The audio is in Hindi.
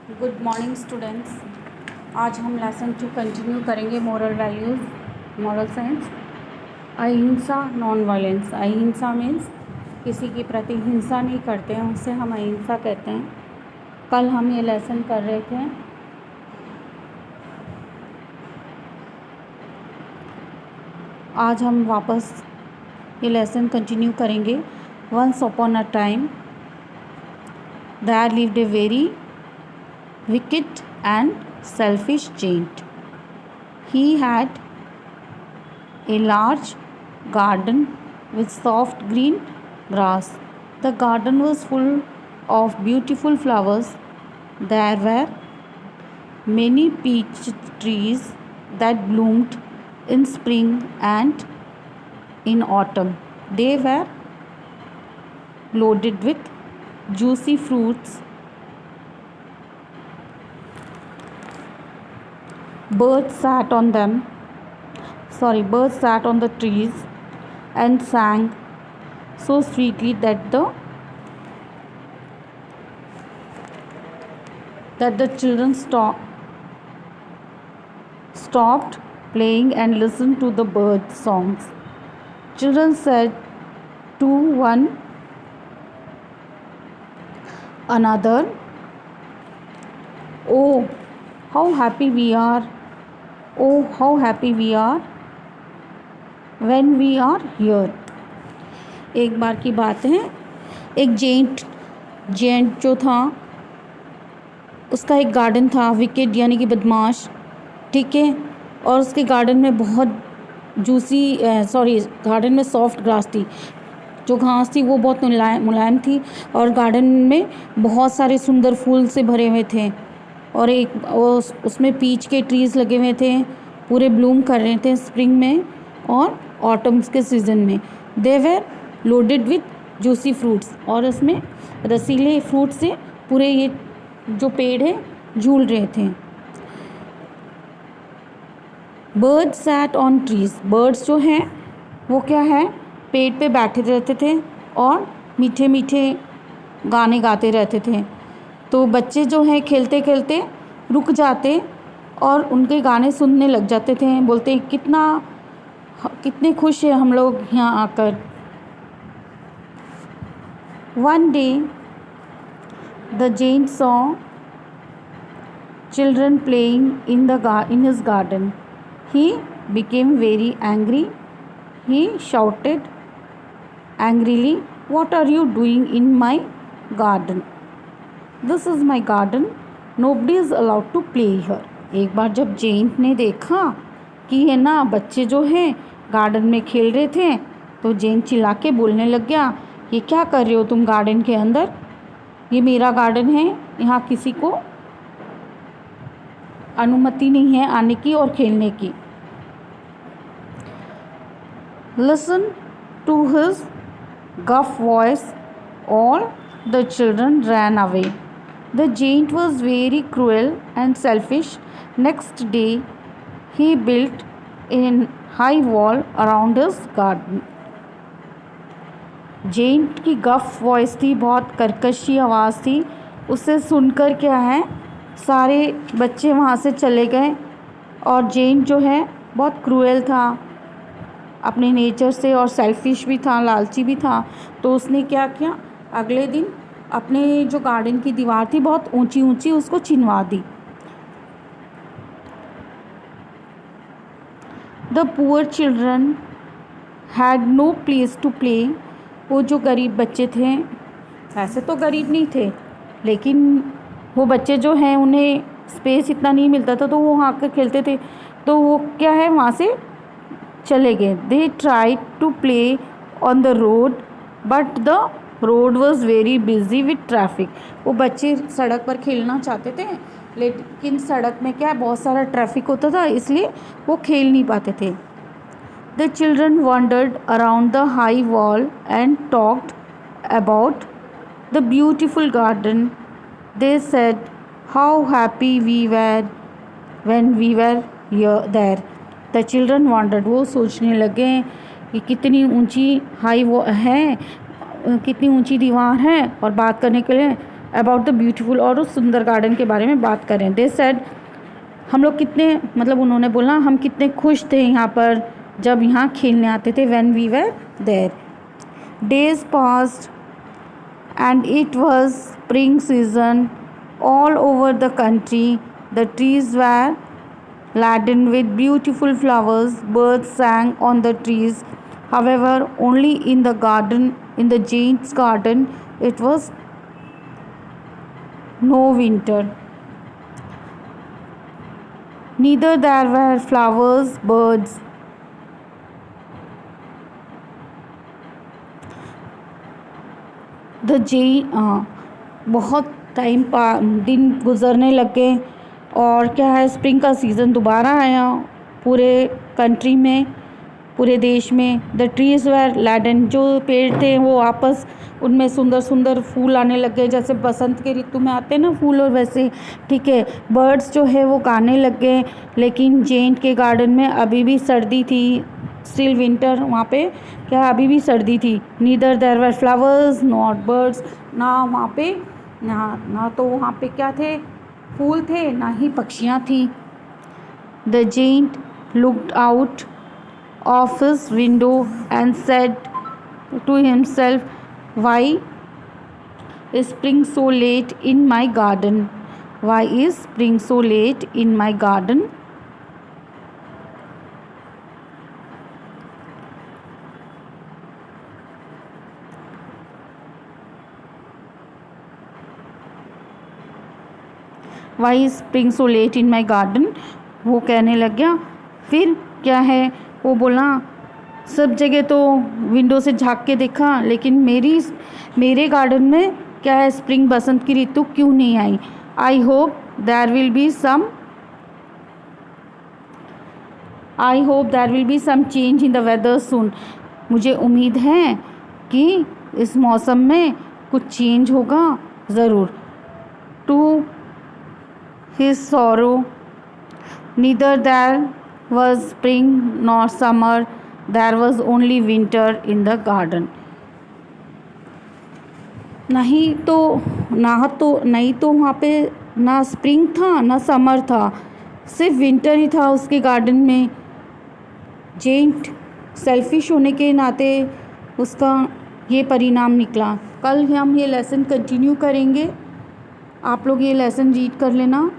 Good morning students. आज हम लेसन 2 कंटिन्यू करेंगे। Moral values, moral science. अहिंसा, नॉन वायलेंस। अहिंसा मीन्स किसी के प्रति हिंसा नहीं करते हैं, उसे हम अहिंसा कहते हैं। कल हम ये लेसन कर रहे थे। आज हम वापस ये लेसन कंटिन्यू करेंगे। Once upon a time there lived a very wicked and selfish giant. He had a large garden with soft green grass. The garden was full of beautiful flowers. There were many peach trees that bloomed in spring and in autumn. They were loaded with juicy fruits. Birds sat on the trees and sang so sweetly that the children stopped playing and listened to the birds' songs. Children said to one another, "Oh, how happy we are! Oh, how happy we are when we are here." एक बार की बात है, एक जेंट जो था उसका एक गार्डन था, विकेड यानी कि बदमाश, ठीक है। और उसके गार्डन में बहुत गार्डन में सॉफ्ट ग्रास थी। जो घास थी वो बहुत मुलायम थी और गार्डन में बहुत सारे सुंदर फूल से भरे हुए थे। और उसमें पीच के ट्रीज़ लगे हुए थे, पूरे ब्लूम कर रहे थे स्प्रिंग में और ऑटम्स के सीज़न में। They were loaded with juicy fruits, और उसमें रसीले फ्रूट से पूरे ये जो पेड़ है झूल रहे थे। Birds sat on trees. Birds जो हैं वो क्या है, पेड़ पे बैठे रहते थे और मीठे मीठे गाने गाते रहते थे। तो बच्चे जो हैं खेलते खेलते रुक जाते और उनके गाने सुनने लग जाते थे। बोलते कितने खुश हैं हम लोग यहाँ आकर। One day the giant saw children playing in his garden. He became very angry. He shouted angrily, "What are you doing in my garden? This is my garden. Nobody is allowed to play here." एक बार जब जेंट ने देखा कि है ना बच्चे जो हैं गार्डन में खेल रहे थे, तो जेंट चिल्ला के बोलने लग गया, ये क्या कर रहे हो तुम गार्डन के अंदर? ये मेरा गार्डन है, यहाँ किसी को अनुमति नहीं है आने की और खेलने की। Listen to his gruff voice. All the children ran away. The giant was very cruel and selfish. Next day, he built a high wall around his garden. Giant की गफ वॉइस थी, बहुत कर्कशी आवाज़ थी। उसे सुनकर क्या है, सारे बच्चे वहाँ से चले गए। और जेंट जो है बहुत क्रूएल था अपने नेचर से और सेल्फिश भी था, लालची भी था। तो उसने क्या किया, अगले दिन अपने जो गार्डन की दीवार थी बहुत ऊंची ऊंची उसको छिनवा दी। The poor children had no place to play. वो जो गरीब बच्चे थे, ऐसे तो गरीब नहीं थे, लेकिन वो बच्चे जो हैं उन्हें स्पेस इतना नहीं मिलता था, तो वो वहाँ आकर खेलते थे। तो वो क्या है, वहाँ से चले गए। They tried to play on the road but the road was very busy with traffic. वो बच्चे सड़क पर खेलना चाहते थे, लेकिन सड़क में क्या है, बहुत सारा ट्रैफिक होता था, इसलिए वो खेल नहीं पाते थे। The children wandered around the high wall and talked about the beautiful garden. They said how happy we were when we were there. The children wandered. वो सोचने लगे कि कितनी ऊंची हाई वो है, कितनी ऊंची दीवार है, और बात करने के लिए अबाउट द ब्यूटीफुल, और उस सुंदर गार्डन के बारे में बात करें। दे सेड, हम लोग कितने, मतलब उन्होंने बोला हम कितने खुश थे यहाँ पर जब यहाँ खेलने आते थे, when we were there. Days passed and it was spring season all over the country. The trees were laden with beautiful flowers. Birds sang on the trees. However, only in the garden, in the giant's garden, it was no winter. Neither there were flowers, birds. द जे बहुत दिन गुजरने लगे और क्या है, स्प्रिंग का सीज़न दोबारा आया पूरे कंट्री में, पूरे देश में। द ट्रीज़ वर लैडन, जो पेड़ थे वो आपस उनमें सुंदर सुंदर फूल आने लग गए, जैसे बसंत के ऋतु में आते हैं ना फूल, और वैसे ठीक है। बर्ड्स जो है वो गाने लग गए, लेकिन जेंट के गार्डन में अभी भी सर्दी थी, स्टिल विंटर, वहाँ पे क्या अभी भी सर्दी थी। Neither there were flowers not birds, ना वहाँ पे ना तो वहाँ पे क्या थे, फूल थे, ना ही पक्षियाँ थी। The giant looked out of his window and said to himself, why is spring so late in my garden, why is spring so late in my garden. Why is spring so late in my garden, वो कहने लग गया। फिर क्या है, वो बोला सब जगह तो विंडो से झाँक के देखा, लेकिन मेरे गार्डन में क्या है, स्प्रिंग बसंत की ऋतु क्यों नहीं आई। I hope there will be some change in the weather soon, मुझे उम्मीद है कि इस मौसम में कुछ चेंज होगा ज़रूर। To his sorrow, neither there was spring nor summer, there was only winter in the garden. नहीं तो वहाँ पे ना स्प्रिंग था ना समर था, सिर्फ विंटर ही था उसके गार्डन में। जेंट सेल्फिश होने के नाते उसका ये परिणाम निकला। कल हम ये लेसन कंटिन्यू करेंगे, आप लोग ये लेसन रीड कर लेना।